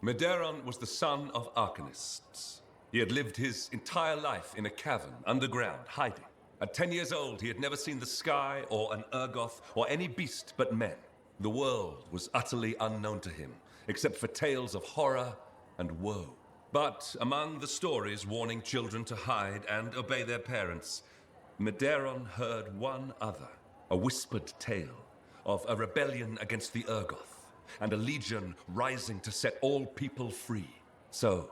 Midderon was the son of Arcanists. He had lived his entire life in a cavern, underground, hiding. At 10 years old, he had never seen the sky or an Urgoth or any beast but men. The world was utterly unknown to him, except for tales of horror and woe. But among the stories warning children to hide and obey their parents, Midderon heard one other, a whispered tale of a rebellion against the Urgoth, and a legion rising to set all people free. So,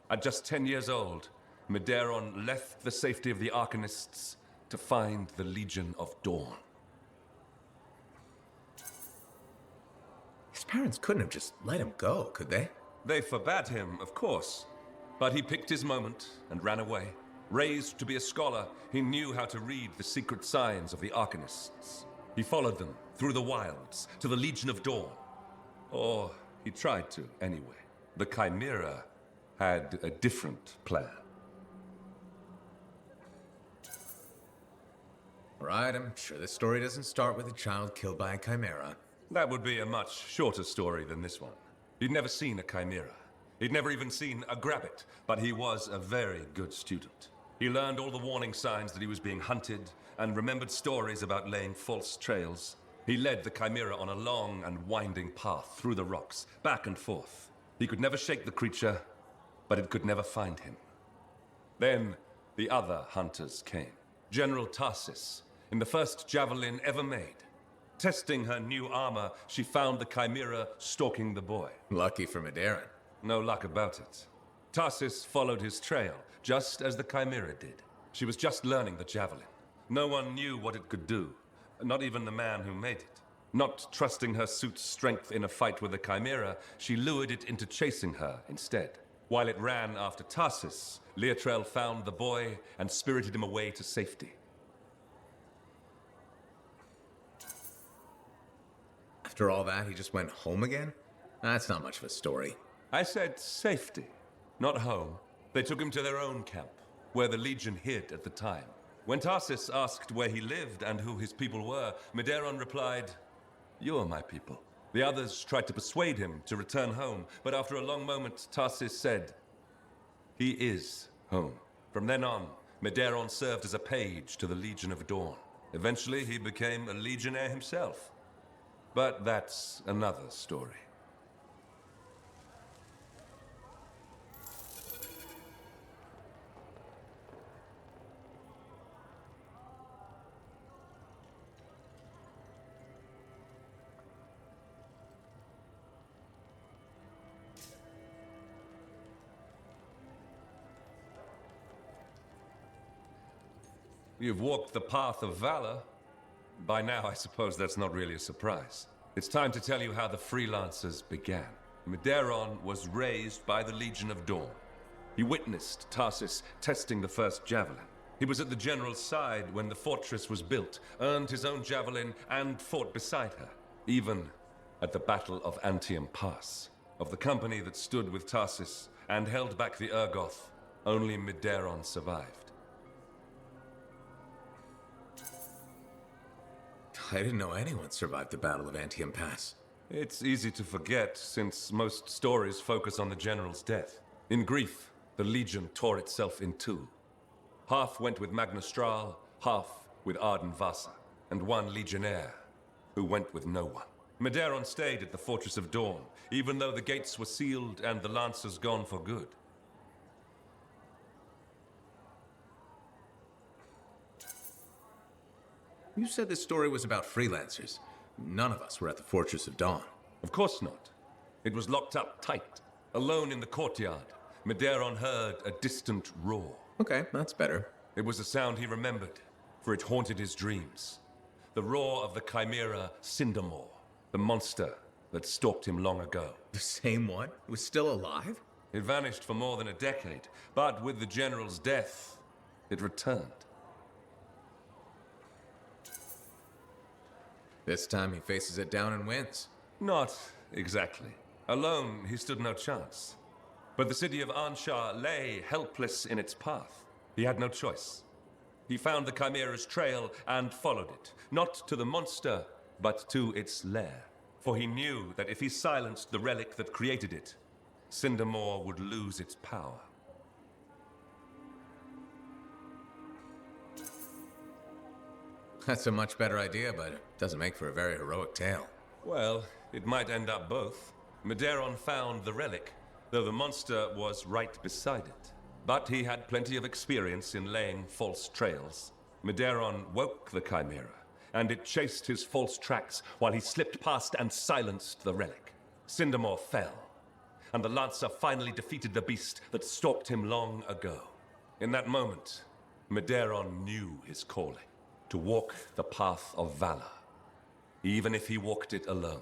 at just 10 years old, Midderon left the safety of the Arcanists to find the Legion of Dawn. His parents couldn't have just let him go, could they? They forbade him, of course, but he picked his moment and ran away. Raised to be a scholar, he knew how to read the secret signs of the Arcanists. He followed them through the wilds to the Legion of Dawn. Or he tried to, anyway. The Chimera had a different plan. Right, I'm sure this story doesn't start with a child killed by a chimera. That would be a much shorter story than this one. He'd never seen a chimera. He'd never even seen a grabbit, but he was a very good student. He learned all the warning signs that he was being hunted, and remembered stories about laying false trails. He led the chimera on a long and winding path through the rocks, back and forth. He could never shake the creature, but it could never find him. Then the other hunters came. General Tarsis, in the first Javelin ever made. Testing her new armor, she found the chimera stalking the boy. Lucky for Midderon. No luck about it. Tarsis followed his trail, just as the chimera did. She was just learning the Javelin. No one knew what it could do, not even the man who made it. Not trusting her suit's strength in a fight with the chimera, she lured it into chasing her instead. While it ran after Tarsis, Leotrel found the boy and spirited him away to safety. After all that, he just went home again? That's not much of a story. I said safety, not home. They took him to their own camp, where the Legion hid at the time. When Tarsis asked where he lived and who his people were, Midderon replied, "You're my people." The others tried to persuade him to return home, but after a long moment, Tarsis said, "He is home." From then on, Midderon served as a page to the Legion of Dawn. Eventually, he became a Legionnaire himself. But that's another story. You've walked the path of Valor. By now, I suppose that's not really a surprise. It's time to tell you how the Freelancers began. Midderon was raised by the Legion of Dawn. He witnessed Tarsis testing the first Javelin. He was at the General's side when the fortress was built, earned his own Javelin, and fought beside her. Even at the Battle of Anthem Pass. Of the company that stood with Tarsis and held back the Urgoth, only Midderon survived. I didn't know anyone survived the Battle of Anthem Pass. It's easy to forget, since most stories focus on the General's death. In grief, the Legion tore itself in two. Half went with Magnastral, half with Arden Vasa, and one Legionnaire, who went with no one. Midderon stayed at the Fortress of Dawn, even though the gates were sealed and the Lancers gone for good. You said this story was about Freelancers. None of us were at the Fortress of Dawn. Of course not. It was locked up tight. Alone in the courtyard, Midderon heard a distant roar. Okay, that's better. It was a sound he remembered, for it haunted his dreams. The roar of the chimera Cindermore, the monster that stalked him long ago. The same one? Was still alive? It vanished for more than a decade, but with the General's death, it returned. This time he faces it down and wins. Not exactly. Alone, he stood no chance. But the city of Anshar lay helpless in its path. He had no choice. He found the Chimera's trail and followed it, not to the monster, but to its lair. For he knew that if he silenced the relic that created it, Cindermore would lose its power. That's a much better idea, but it doesn't make for a very heroic tale. Well, it might end up both. Midderon found the relic, though the monster was right beside it. But he had plenty of experience in laying false trails. Midderon woke the Chimera, and it chased his false tracks while he slipped past and silenced the relic. Cindermore fell, and the Lancer finally defeated the beast that stalked him long ago. In that moment, Midderon knew his calling, to walk the path of valor, even if he walked it alone.